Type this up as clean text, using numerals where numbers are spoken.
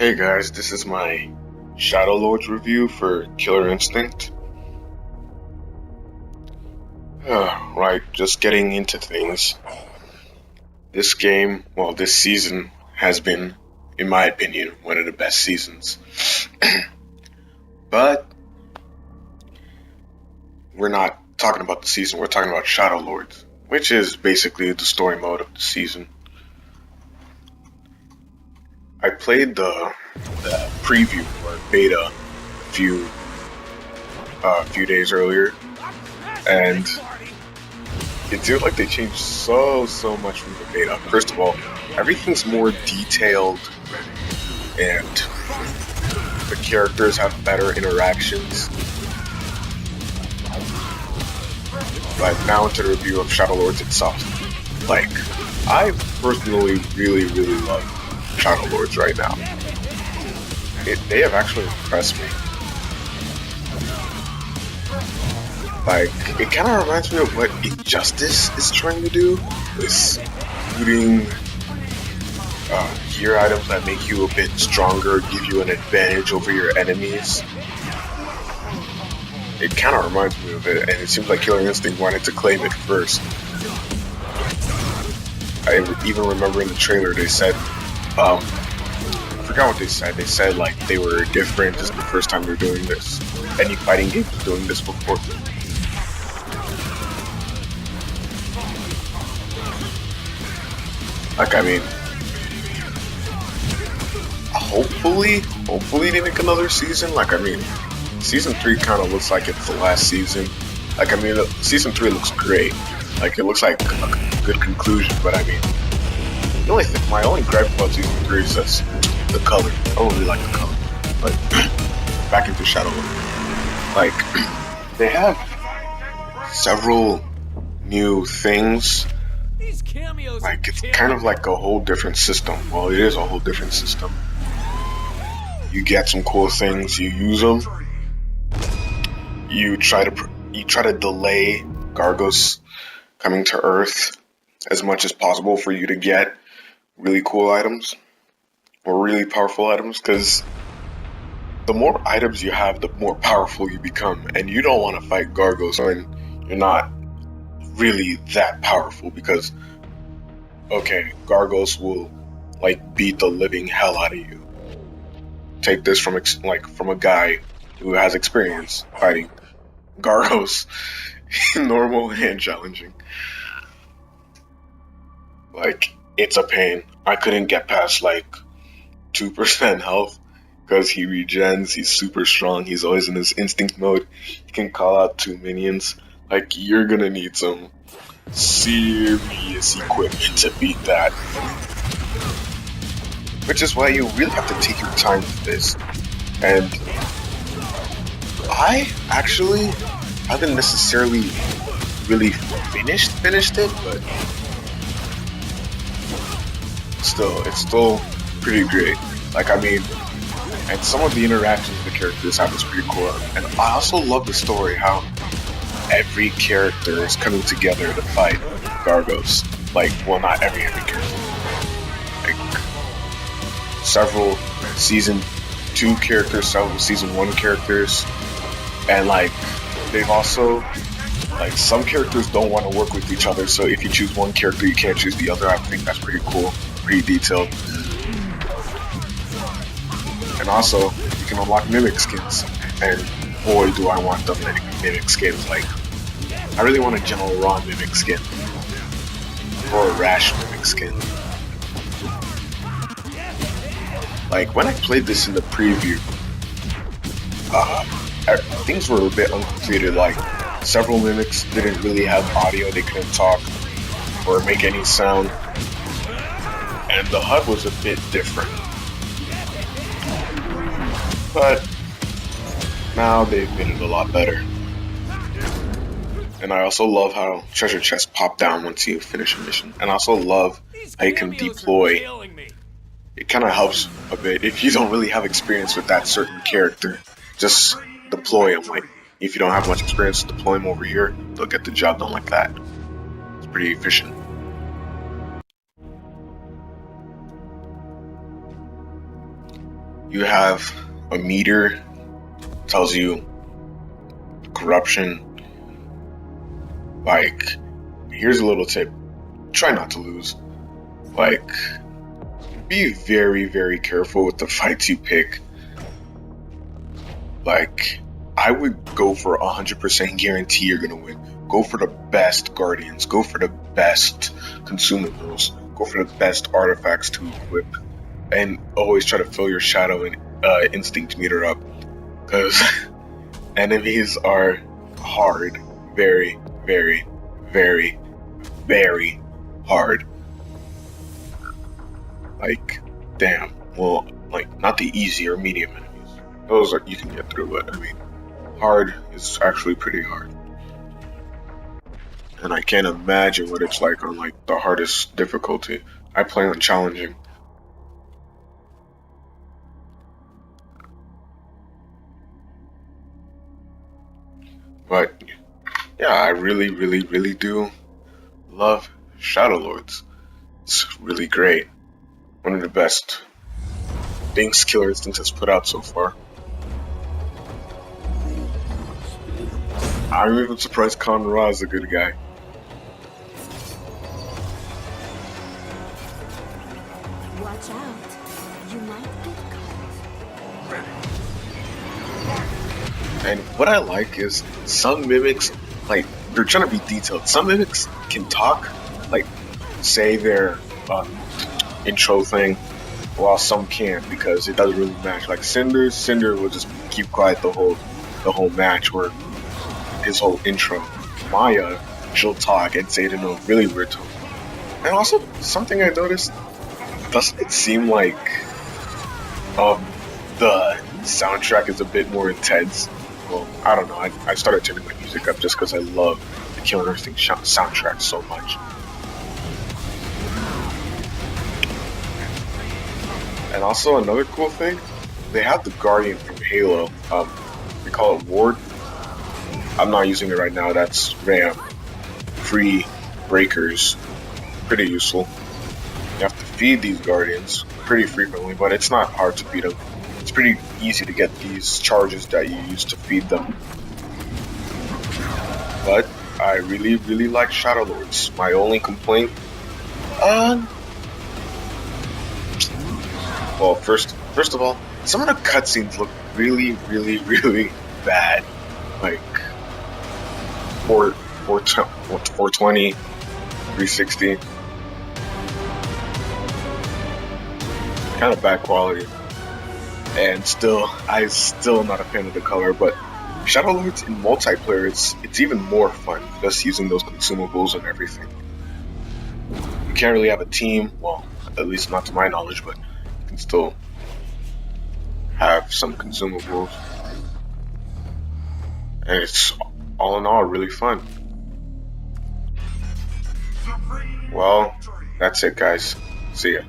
Hey guys, this is my Shadow Lords review for Killer Instinct. Right, just getting into things. This game, this season has been, in my opinion, one of the best seasons. But we're not talking about the season, we're talking about Shadow Lords, which is basically the story mode of the season. I played the preview or beta a few days earlier, and it feels like they changed so much from the beta. First of all, everything's more detailed, and the characters have better interactions. But now into the review of Shadow Lords itself. I personally really love Shadow Lords right now. They have actually impressed me. It kind of reminds me of what Injustice is trying to do, with looting gear items that make you a bit stronger, give you an advantage over your enemies. It kind of reminds me of it, and it seems like Killer Instinct wanted to claim it first. I even remember in the trailer they said, I forgot what they said. They said they were different. This is the first time they're doing this. Any fighting game was doing this before. Hopefully they make another season. Season 3 kind of looks like it's the last season. Season 3 looks great. It looks like a good conclusion, but my only gripe about season 3 is just the color. I don't really like the color. But back into Shadow Lords. They have several new things. It's kind of like a whole different system. Well, it is a whole different system. You get some cool things, you use them. You try to delay Gargos coming to Earth as much as possible for you to get really cool items or really powerful items, because the more items you have, the more powerful you become, and you don't want to fight Gargos when you're not really that powerful, because Gargos will beat the living hell out of you. Take this from a guy who has experience fighting Gargos normal and challenging. It's a pain. I couldn't get past 2% health because he regens, he's super strong, he's always in his instinct mode. He can call out 2 minions. You're gonna need some serious equipment to beat that. Which is why you really have to take your time with this. And I haven't necessarily really finished it, but it's still pretty great. And some of the interactions the characters have is pretty cool. And I also love the story, how every character is coming together to fight Gargos. Not every character. Several season 2 characters, several season 1 characters, and they've also some characters don't want to work with each other, so if you choose one character you can't choose the other. I think that's pretty cool, pretty detailed. And also you can unlock mimic skins, and boy do I want the mimic skins. I really want a General Ron mimic skin or a Rash mimic skin. When I played this in the preview, things were a bit uncompleted. Several mimics didn't really have audio, they couldn't talk or make any sound, and the HUD was a bit different. But now they've made it a lot better. And I also love how treasure chests pop down once you finish a mission. And I also love how you can deploy. It kind of helps a bit if you don't really have experience with that certain character. Just deploy them. If you don't have much experience, deploy them over here. They'll get the job done like that. It's pretty efficient. You have a meter, tells you corruption. Like, here's a little tip. Try not to lose. Like, be very, very careful with the fights you pick. Like, I would go for 100% guarantee you're gonna win. Go for the best guardians. Go for the best consumables. Go for the best artifacts to equip. And always try to fill your shadow and instinct meter up. Because enemies are hard. Very, very, very, very hard. Like, damn. Well, like, not the easy or medium enemies. Those are, you can get through, but I mean, hard is actually pretty hard. And I can't imagine what it's like on like the hardest difficulty. I play on challenging. But yeah, I really, really, really do love Shadow Lords. It's really great. One of the best things Killer Instinct has put out so far. I'm even surprised Khan Ra is a good guy. Watch out. You might get caught. And what I like is some mimics, like, they're trying to be detailed. Some mimics can talk, like, say their intro thing, while some can't because it doesn't really match. Like Cinder will just keep quiet the whole match, or his whole intro. Maya, she'll talk and say it in a really weird tone. And also, something I noticed, doesn't it seem like the soundtrack is a bit more intense? Well, I don't know. I started turning my music up just because I love the Killer Instinct soundtrack so much. And also another cool thing, they have the Guardian from Halo. We call it Ward. I'm not using it right now. That's RAM. Free breakers. Pretty useful. You have to feed these Guardians pretty frequently, but it's not hard to feed them. It's pretty easy to get these charges that you use to feed them. But I really, really like Shadow Lords. My only complaint, well, first of all, some of the cutscenes look really, really, really bad. Like 420, 360. Kind of bad quality. And I'm still not a fan of the color, but Shadow Lords in multiplayer, it's even more fun, just using those consumables and everything. You can't really have a team, well, at least not to my knowledge, but you can still have some consumables. And it's, all in all, really fun. Well, that's it, guys. See ya.